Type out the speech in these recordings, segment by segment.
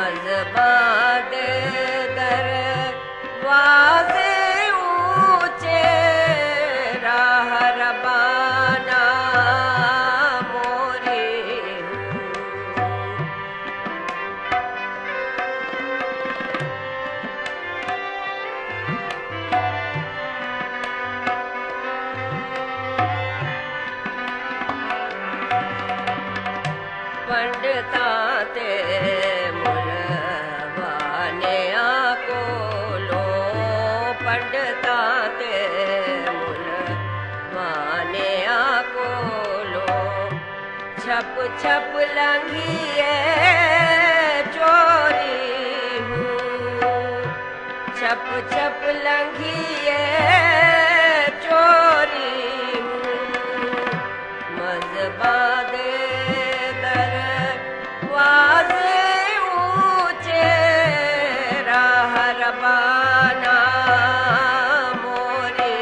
मज़बादे दरवाज़े ऊंचे रहरबाना मोरी पंडिता ते मुलवाने आको लो पंडिता ते मुलवाने आको लो छप छप लंघिए चोरी हूँ छप छप लंघिए चोरी हूँ मज़बादे दरवाज़े ऊंचे रहरबाना मोरी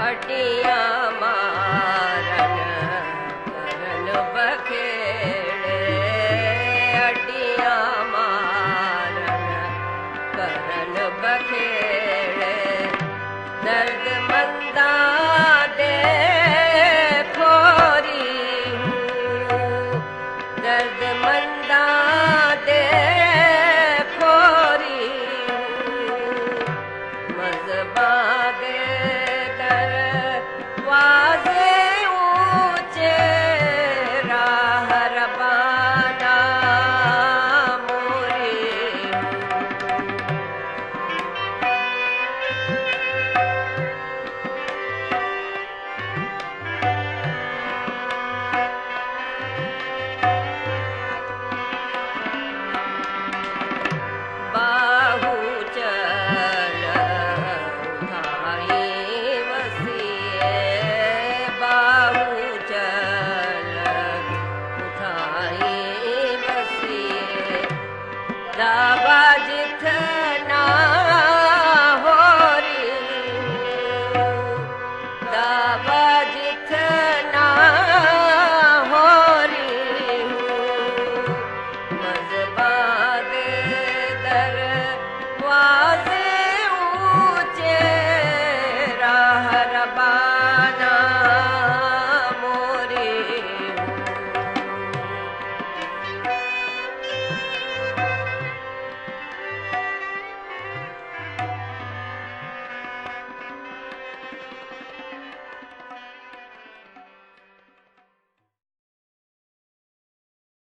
अटियां मारन करन बखेड़े अटियां मारन करन बखेड़े दर्द मंदा दे खोरी दर्द मंदा दे खोरी मज़बादे दरवाज़े ऊंचे रहरबाना मोरी बाहु चल उठाई वसीए बाहु चल उठाई वसीए दावा जितना होरी दावा जितना होरी मज़बादे दरवाज़े ऊंचे रहरबाना